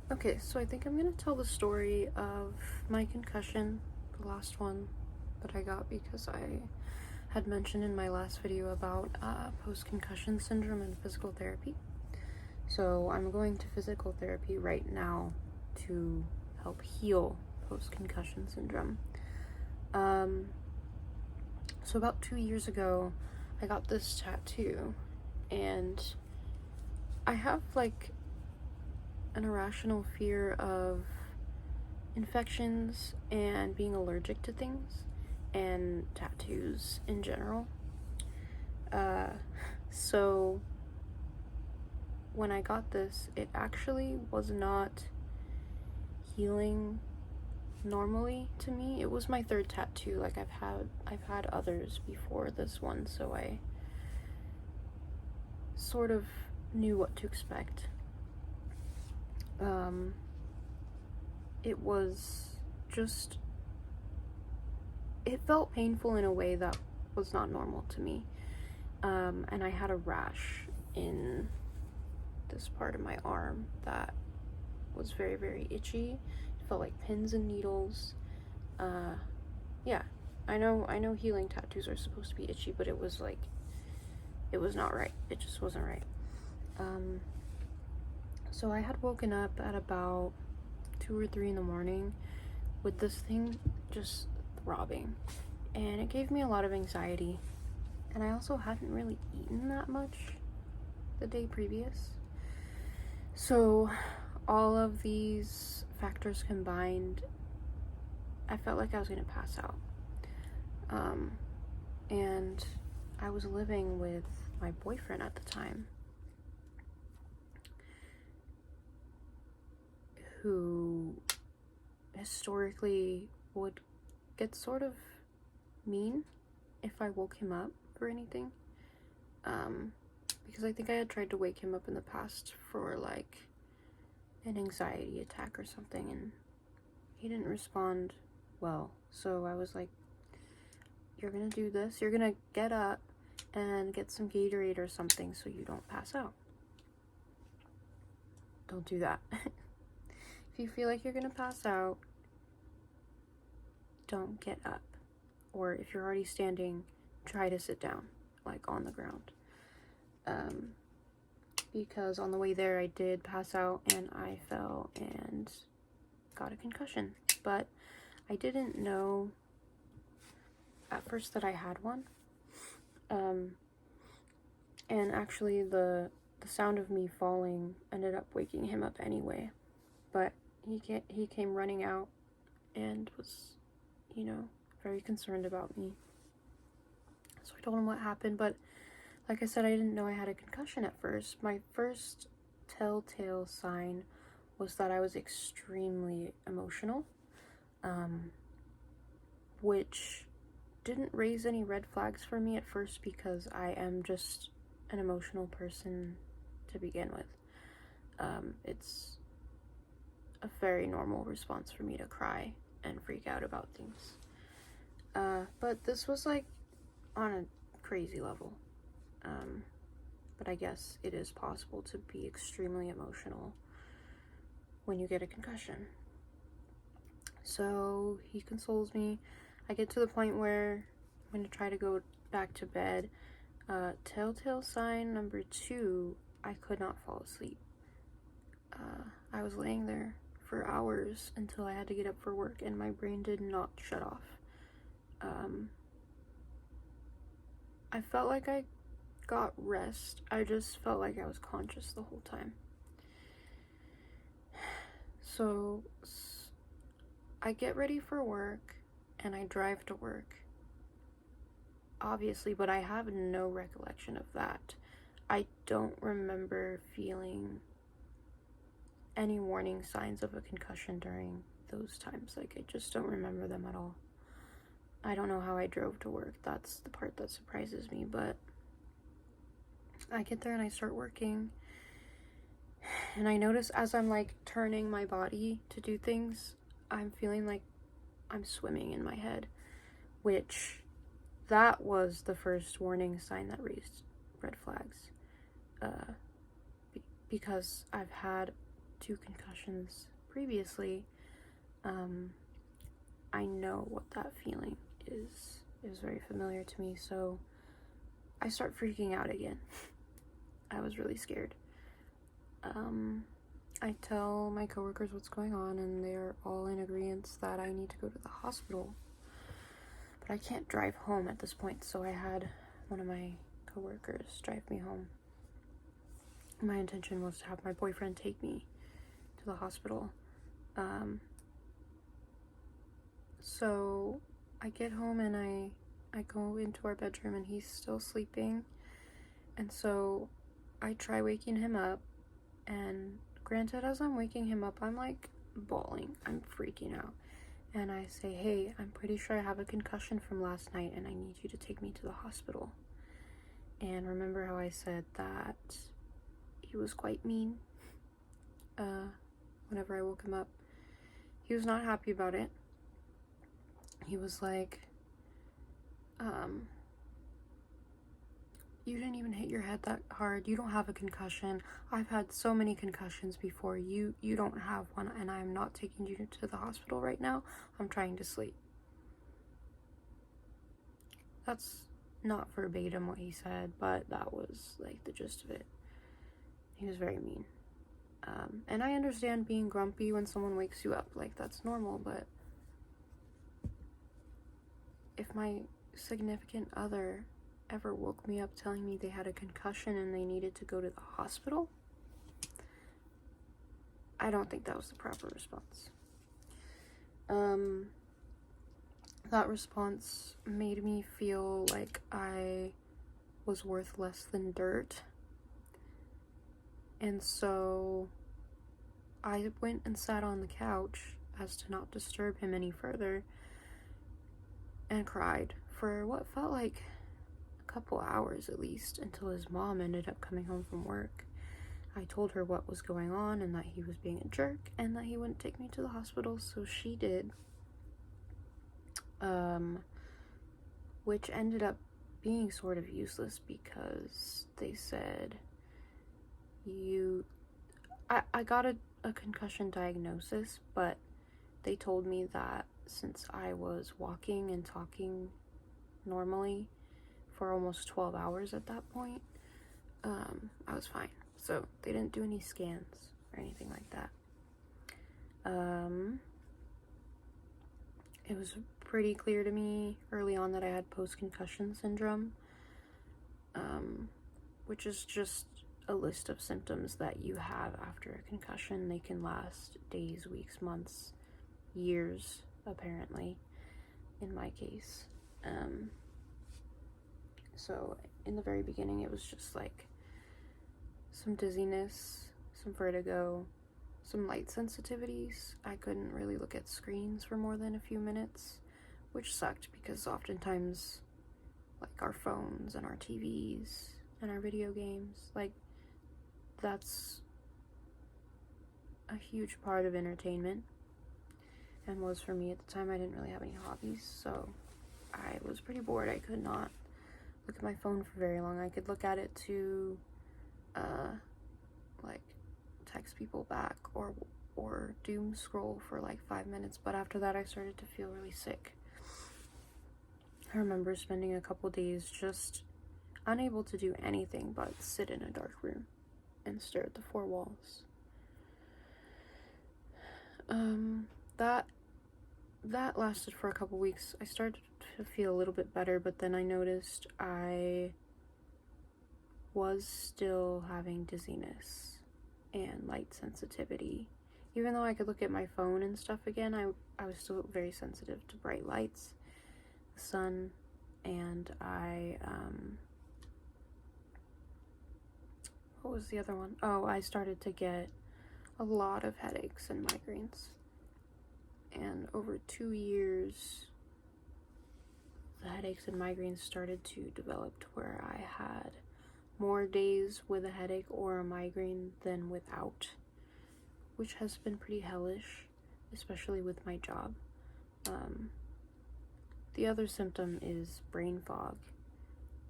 Okay, so I think I'm gonna tell the story of my concussion, the last one that I got because I had mentioned in my last video about post-concussion syndrome and physical therapy. So I'm going to physical therapy right now to help heal post-concussion syndrome. So about 2 years ago, I got this tattoo, and I have like an irrational fear of infections and being allergic to things and tattoos in general. So when I got this, it actually was not healing normally to me. It was my third tattoo. Like I've had others before this one, so I sort of knew what to expect. It was just, it felt painful in a way that was not normal to me. And I had a rash in this part of my arm that was very, very itchy. It felt like pins and needles. Yeah, I know healing tattoos are supposed to be itchy, but it was like, it was not right. It just wasn't right. So I had woken up at about 2 or 3 in the morning with this thing just throbbing, and it gave me a lot of anxiety. And I also hadn't really eaten that much the day previous. So all of these factors combined, I felt like I was gonna pass out. And I was living with my boyfriend at the time, who historically would get sort of mean if I woke him up for anything. Because I think I had tried to wake him up in the past for like an anxiety attack or something, and he didn't respond well. So I was like, you're gonna do this, you're gonna get up and get some Gatorade or something so you don't pass out. Don't do that. If you feel like you're gonna pass out, don't get up. Or if you're already standing, try to sit down, like on the ground. Because on the way there I did pass out and I fell and got a concussion. But I didn't know at first that I had one. And actually the sound of me falling ended up waking him up anyway. But he came running out and was, very concerned about me. So I told him what happened, but like I said, I didn't know I had a concussion at first. My first telltale sign was that I was extremely emotional, which didn't raise any red flags for me at first because I am just an emotional person to begin with. It's a very normal response for me to cry and freak out about things. But this was like on a crazy level. But I guess it is possible to be extremely emotional when you get a concussion. So he consoles me. I get to the point where I'm going to try to go back to bed. Telltale sign number 2, I could not fall asleep. I was laying there for hours until I had to get up for work, and my brain did not shut off. I felt like I got rest. I just felt like I was conscious the whole time. So I get ready for work and I drive to work, obviously, but I have no recollection of that. I don't remember feeling any warning signs of a concussion during those times. Like, I just don't remember them at all. I don't know how I drove to work. That's the part that surprises me, but I get there and I start working, and I notice as I'm like turning my body to do things, I'm feeling like I'm swimming in my head, which that was the first warning sign that raised red flags. Because I've had 2 concussions previously, I know what that feeling is. It was very familiar to me, so I start freaking out again. I was really scared. I tell my coworkers what's going on, and they're all in agreement that I need to go to the hospital. But I can't drive home at this point, so I had one of my coworkers drive me home. My intention was to have my boyfriend take me to the hospital. So I get home and I go into our bedroom and he's still sleeping. And so I try waking him up, and granted, as I'm waking him up, I'm like bawling. I'm freaking out. And I say, hey, I'm pretty sure I have a concussion from last night and I need you to take me to the hospital. And remember how I said that he was quite mean whenever I woke him up? He was not happy about it. He was like, you didn't even hit your head that hard. You don't have a concussion. I've had so many concussions before. You don't have one, and I'm not taking you to the hospital right now. I'm trying to sleep. That's not verbatim what he said, but that was like the gist of it. He was very mean. And I understand being grumpy when someone wakes you up. Like, that's normal, but if my significant other ever woke me up telling me they had a concussion and they needed to go to the hospital, I don't think that was the proper response. That response made me feel like I was worth less than dirt. And so I went and sat on the couch as to not disturb him any further and cried for what felt like a couple hours at least, until his mom ended up coming home from work. I told her what was going on and that he was being a jerk and that he wouldn't take me to the hospital, so she did. Which ended up being sort of useless because they said, I got a concussion diagnosis, but they told me that since I was walking and talking normally for almost 12 hours at that point, I was fine. So they didn't do any scans or anything like that. It was pretty clear to me early on that I had post-concussion syndrome, which is just a list of symptoms that you have after a concussion. They can last days, weeks, months, years, apparently, in my case. So in the very beginning, it was just like some dizziness, some vertigo, some light sensitivities. I couldn't really look at screens for more than a few minutes, which sucked because oftentimes, like, our phones and our TVs and our video games, like, that's a huge part of entertainment, and was for me at the time. I didn't really have any hobbies, so I was pretty bored. I could not look at my phone for very long. I could look at it to like text people back or doom scroll for like 5 minutes, but after that I started to feel really sick. I remember spending a couple days just unable to do anything but sit in a dark room and stare at the four walls. That lasted for a couple weeks. I started to feel a little bit better, but then I noticed I was still having dizziness and light sensitivity. Even though I could look at my phone and stuff again, I was still very sensitive to bright lights, the sun, and what was the other one? Oh, I started to get a lot of headaches and migraines. And over 2 years, the headaches and migraines started to develop to where I had more days with a headache or a migraine than without, which has been pretty hellish, especially with my job. The other symptom is brain fog,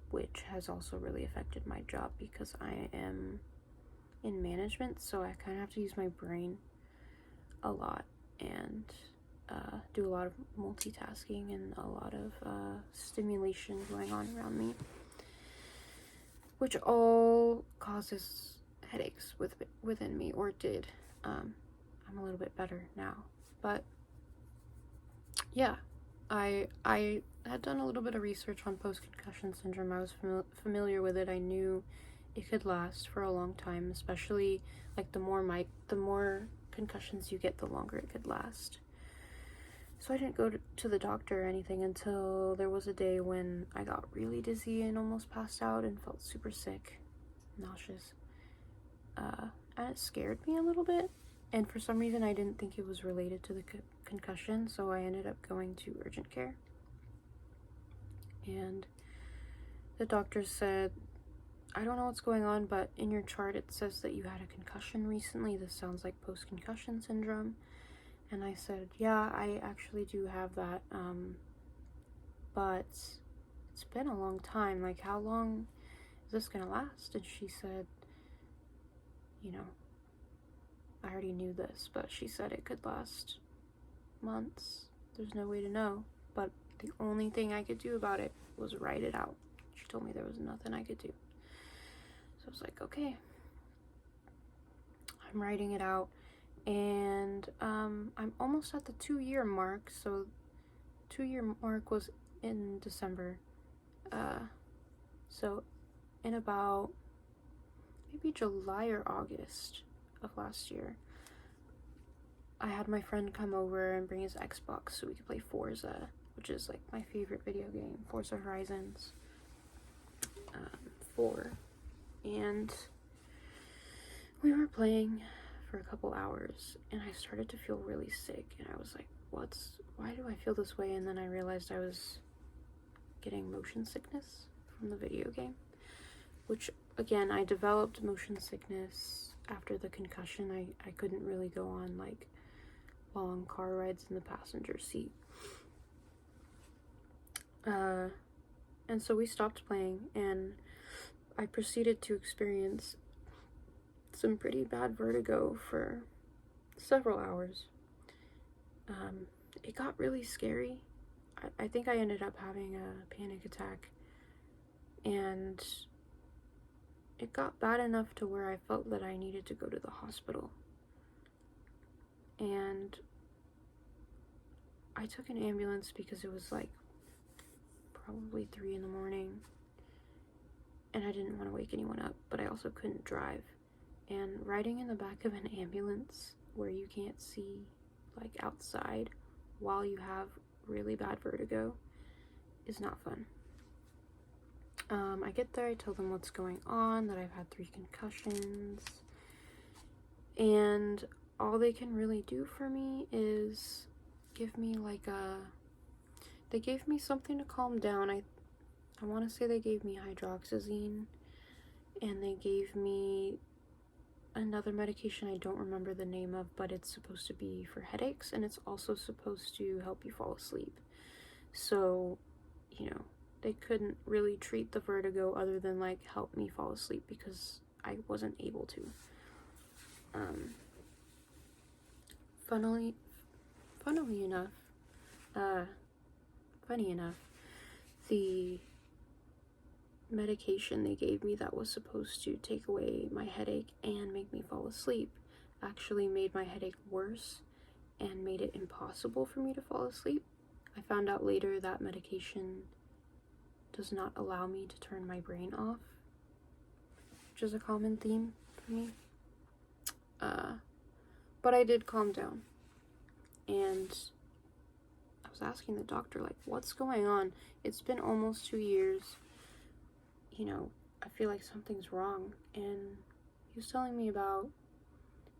which has also really affected my job because I am in management, so I kind of have to use my brain a lot and do a lot of multitasking and a lot of stimulation going on around me, which all causes headaches within me, or did. I'm a little bit better now, but yeah, I had done a little bit of research on post-concussion syndrome. I was familiar with it. I knew it could last for a long time, especially like the more concussions you get, the longer it could last. So I didn't go to the doctor or anything until there was a day when I got really dizzy and almost passed out and felt super sick, nauseous. And it scared me a little bit. And for some reason, I didn't think it was related to the concussion, so I ended up going to urgent care. And the doctor said, I don't know what's going on, but in your chart it says that you had a concussion recently. This sounds like post-concussion syndrome. And I said, yeah, I actually do have that, but it's been a long time. Like, how long is this gonna last? And she said, you know, I already knew this, but she said it could last months. There's no way to know, but the only thing I could do about it was write it out. She told me there was nothing I could do. So I was like, okay. I'm writing it out, and I'm almost at the 2-year mark. So 2-year mark was in December. So in about maybe July or August of last year, I had my friend come over and bring his Xbox so we could play Forza, which is like my favorite video game, Forza Horizons 4. And we were playing for a couple hours, and I started to feel really sick, and I was like, why do I feel this way? And then I realized I was getting motion sickness from the video game, which, again, I developed motion sickness after the concussion. I couldn't really go on like long car rides in the passenger seat. And so we stopped playing, and I proceeded to experience some pretty bad vertigo for several hours. It got really scary. I think I ended up having a panic attack, and it got bad enough to where I felt that I needed to go to the hospital. And I took an ambulance because it was like probably 3 a.m, and I didn't want to wake anyone up, but I also couldn't drive. And riding in the back of an ambulance where you can't see like outside while you have really bad vertigo is not fun. I get there, I tell them what's going on, that I've had 3 concussions, and all they can really do for me is give me like they gave me something to calm down. I want to say they gave me hydroxyzine, and they gave me another medication I don't remember the name of, but it's supposed to be for headaches, and it's also supposed to help you fall asleep. So, you know, they couldn't really treat the vertigo other than like help me fall asleep because I wasn't able to. Funny enough, the medication they gave me that was supposed to take away my headache and make me fall asleep actually made my headache worse and made it impossible for me to fall asleep. I found out later that medication does not allow me to turn my brain off, which is a common theme for me. But I did calm down, and I was asking the doctor, like, what's going on? It's been almost 2 years. You know, I feel like something's wrong. And he was telling me about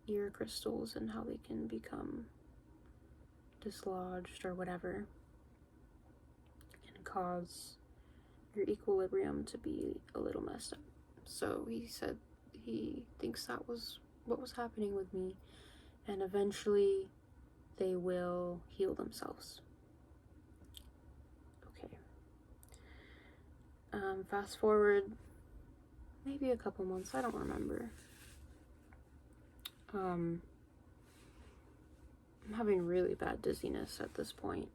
ear crystals and how they can become dislodged or whatever and cause your equilibrium to be a little messed up. So he said he thinks that was what was happening with me, and eventually they will heal themselves. Okay. Fast forward maybe a couple months, I don't remember. I'm having really bad dizziness at this point.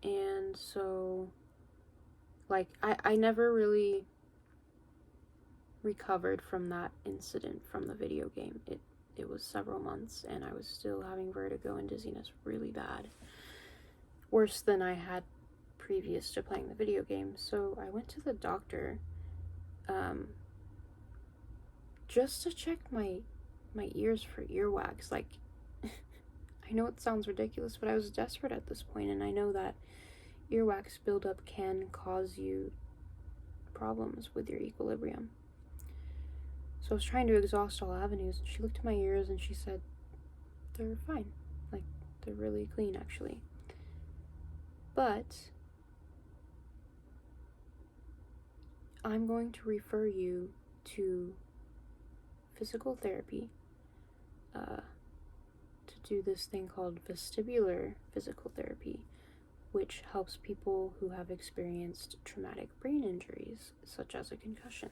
And so, like, I never really recovered from that incident from the video game. It was several months, and I was still having vertigo and dizziness really bad. Worse than I had previous to playing the video game. So I went to the doctor just to check my ears for earwax. Like, I know it sounds ridiculous, but I was desperate at this point, and I know that earwax buildup can cause you problems with your equilibrium. So I was trying to exhaust all avenues, and she looked at my ears and she said, they're fine. Like, they're really clean, actually. But I'm going to refer you to physical therapy to do this thing called vestibular physical therapy, which helps people who have experienced traumatic brain injuries, such as a concussion.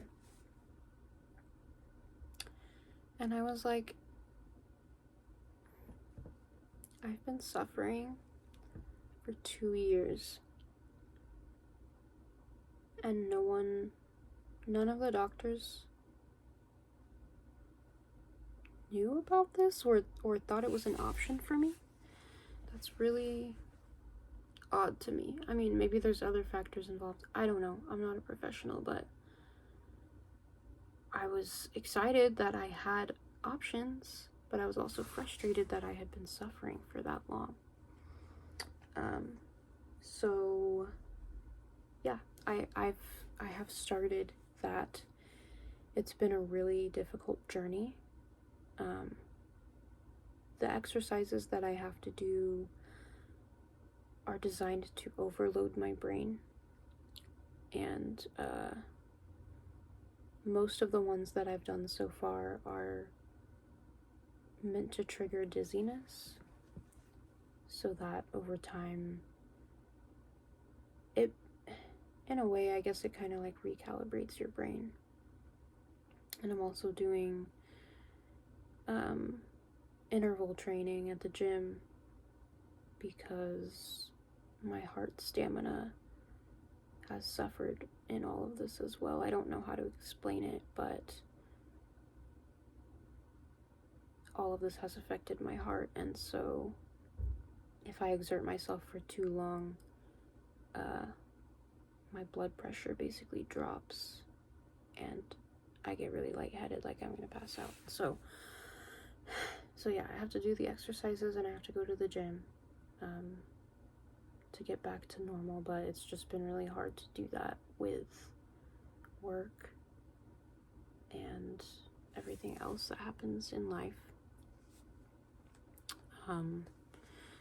And I was like, I've been suffering for 2 years, and none of the doctors knew about this or thought it was an option for me. That's really odd to me. I mean, maybe there's other factors involved. I don't know. I'm not a professional, but I was excited that I had options, but I was also frustrated that I had been suffering for that long. So yeah, I have started that. It's been a really difficult journey. The exercises that I have to do are designed to overload my brain, and most of the ones that I've done so far are meant to trigger dizziness, so that over time, it, in a way, I guess it kind of like recalibrates your brain. And I'm also doing interval training at the gym because my heart stamina has suffered in all of this as well. I don't know how to explain it, but all of this has affected my heart, and so if I exert myself for too long, my blood pressure basically drops and I get really lightheaded, like I'm gonna pass out. So yeah, I have to do the exercises and I have to go to the gym to get back to normal, but it's just been really hard to do that with work and everything else that happens in life.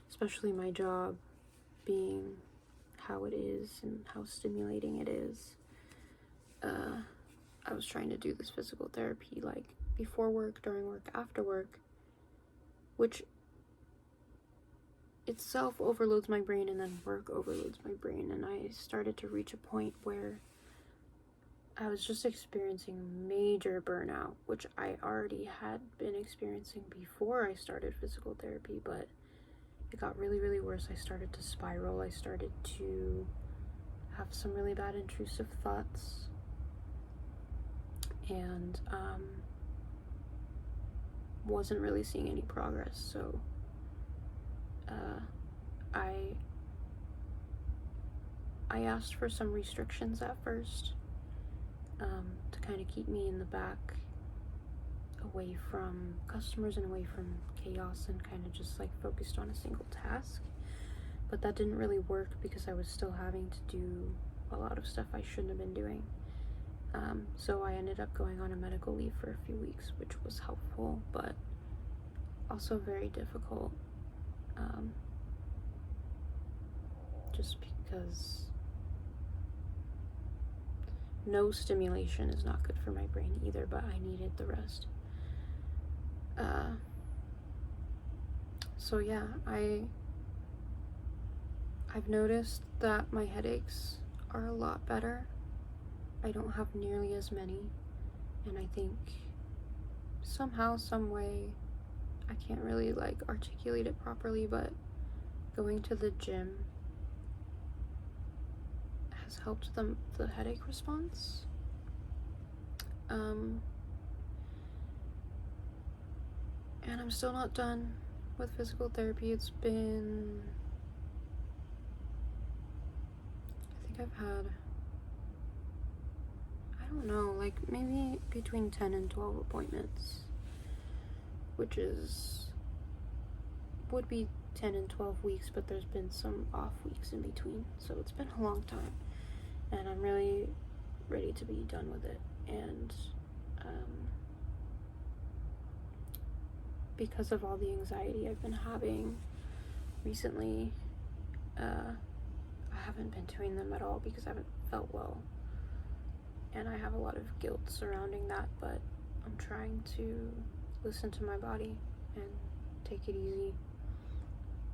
Especially my job being how it is and how stimulating it is. I was trying to do this physical therapy like before work, during work, after work, which itself overloads my brain, and then work overloads my brain, and I started to reach a point where I was just experiencing major burnout, which I already had been experiencing before I started physical therapy, but it got really, really worse. I started to spiral. I started to have some really bad intrusive thoughts, and wasn't really seeing any progress. So I asked for some restrictions at first, to kind of keep me in the back, away from customers and away from chaos, and kind of just like focused on a single task. But that didn't really work because I was still having to do a lot of stuff I shouldn't have been doing. So I ended up going on a medical leave for a few weeks, which was helpful, but also very difficult. Just because no stimulation is not good for my brain either, but I needed the rest. So yeah, I've noticed that my headaches are a lot better. I don't have nearly as many, and I think somehow, some way, I can't really like articulate it properly, but going to the gym has helped the headache response. And I'm still not done with physical therapy. It's been, I think I've had, I don't know, like maybe between 10 and 12 appointments, which would be 10 and 12 weeks, but there's been some off weeks in between, so it's been a long time, and I'm really ready to be done with it. And because of all the anxiety I've been having recently, I haven't been doing them at all because I haven't felt well, and I have a lot of guilt surrounding that, but I'm trying to listen to my body and take it easy.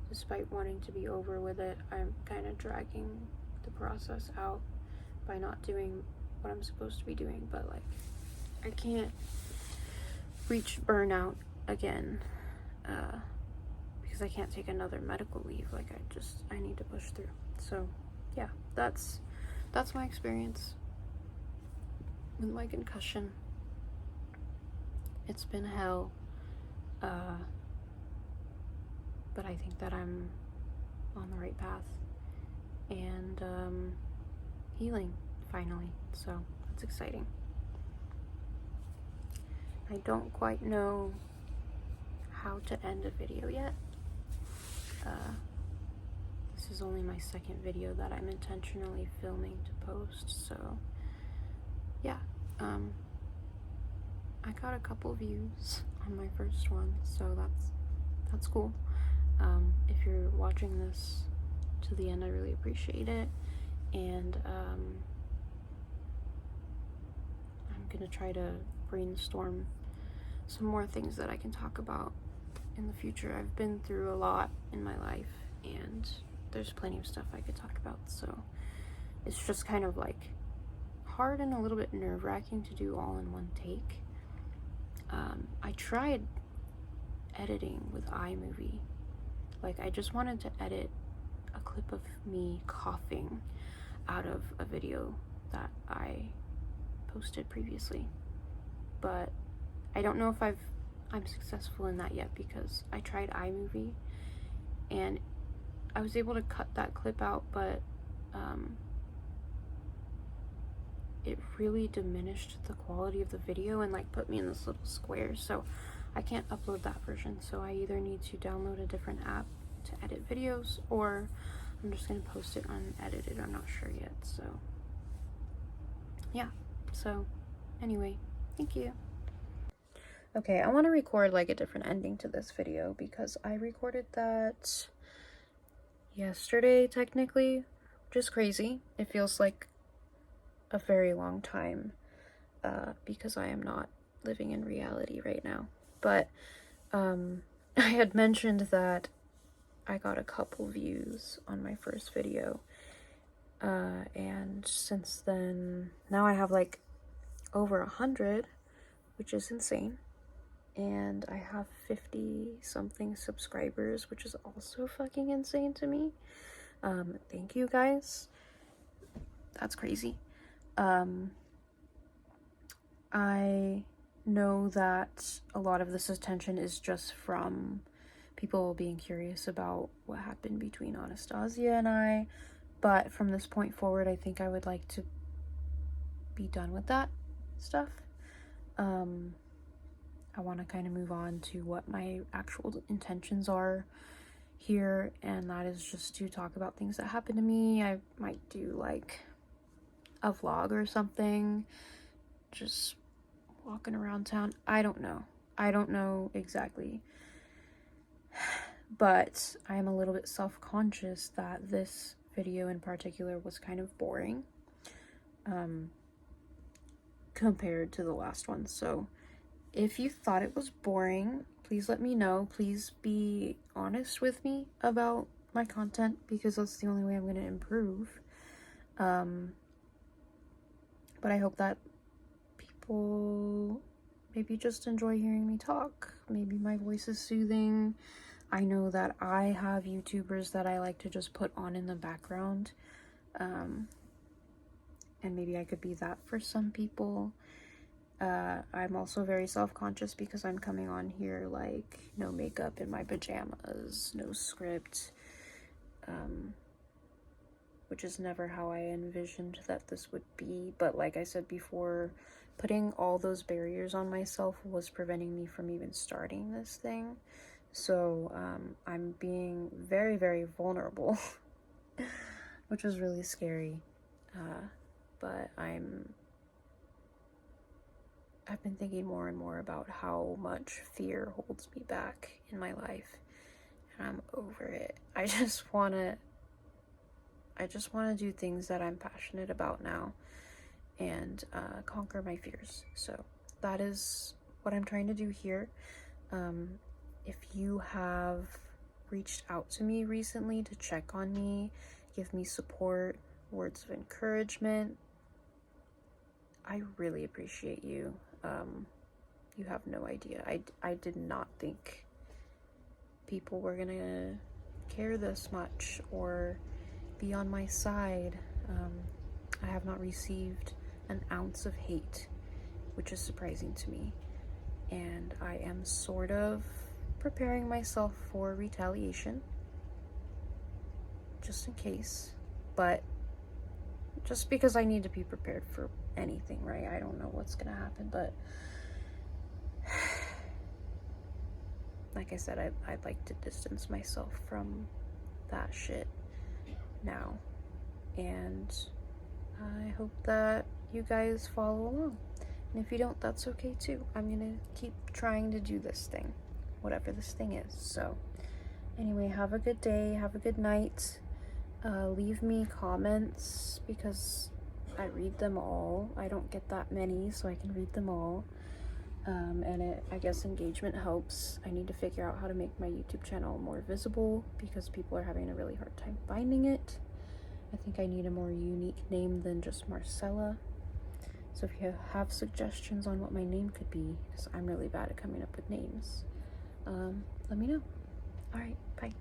Despite wanting to be over with it, I'm kind of dragging the process out by not doing what I'm supposed to be doing, but like I can't reach burnout again because I can't take another medical leave. Like I need to push through. So yeah, that's my experience with my concussion. It's been hell, but I think that I'm on the right path and healing finally, so that's exciting. I don't quite know how to end a video yet. This is only my second video that I'm intentionally filming to post, so yeah. I got a couple views on my first one, so that's cool. If you're watching this to the end, I really appreciate it, and I'm gonna try to brainstorm some more things that I can talk about in the future. I've been through a lot in my life, and there's plenty of stuff I could talk about, so it's just kind of like hard and a little bit nerve-wracking to do all in one take. I tried editing with iMovie. Like, I just wanted to edit a clip of me coughing out of a video that I posted previously, but I don't know if I'm successful in that yet, because I tried iMovie and I was able to cut that clip out, but it really diminished the quality of the video and like put me in this little square, so I can't upload that version. So I either need to download a different app to edit videos, or I'm just gonna post it unedited. I'm not sure yet. So yeah, so anyway, thank you. Okay, I want to record like a different ending to this video because I recorded that yesterday technically, which is crazy. It feels like a very long time because I am not living in reality right now. But I had mentioned that I got a couple views on my first video, and since then now I have like over 100, which is insane, and I have 50 something subscribers, which is also fucking insane to me. Thank you guys, that's crazy. I know that a lot of this attention is just from people being curious about what happened between Anastasia and I, but from this point forward, I think I would like to be done with that stuff. I want to kind of move on to what my actual intentions are here, and that is just to talk about things that happened to me. I might do like a vlog or something, just walking around town. I don't know exactly, but I am a little bit self-conscious that this video in particular was kind of boring compared to the last one. So if you thought it was boring, please let me know. Please be honest with me about my content, because that's the only way I'm going to improve. But I hope that people maybe just enjoy hearing me talk. Maybe my voice is soothing. I know that I have YouTubers that I like to just put on in the background. And maybe I could be that for some people. I'm also very self-conscious because I'm coming on here like no makeup, in my pajamas, no script, which is never how I envisioned that this would be. But like I said before, putting all those barriers on myself was preventing me from even starting this thing. So I'm being very, very vulnerable, which is really scary. But I've been thinking more and more about how much fear holds me back in my life, and I'm over it. I just want to do things that I'm passionate about now, and conquer my fears. So that is what I'm trying to do here. If you have reached out to me recently to check on me, give me support, words of encouragement, I really appreciate you. You have no idea. I did not think people were gonna care this much or be on my side. I have not received an ounce of hate, which is surprising to me. And I am sort of preparing myself for retaliation, just in case. But just because I need to be prepared for anything, right? I don't know what's gonna happen, but like I said, I'd like to distance myself from that shit now. And I hope that you guys follow along. And if you don't, that's okay too. I'm gonna keep trying to do this thing, whatever this thing is. So anyway, have a good day, have a good night. Leave me comments because I read them all. I don't get that many, so I can read them all. And I guess engagement helps. I need to figure out how to make my YouTube channel more visible because people are having a really hard time finding it. I think I need a more unique name than just Marcella. So if you have suggestions on what my name could be, because I'm really bad at coming up with names, let me know. All right, bye.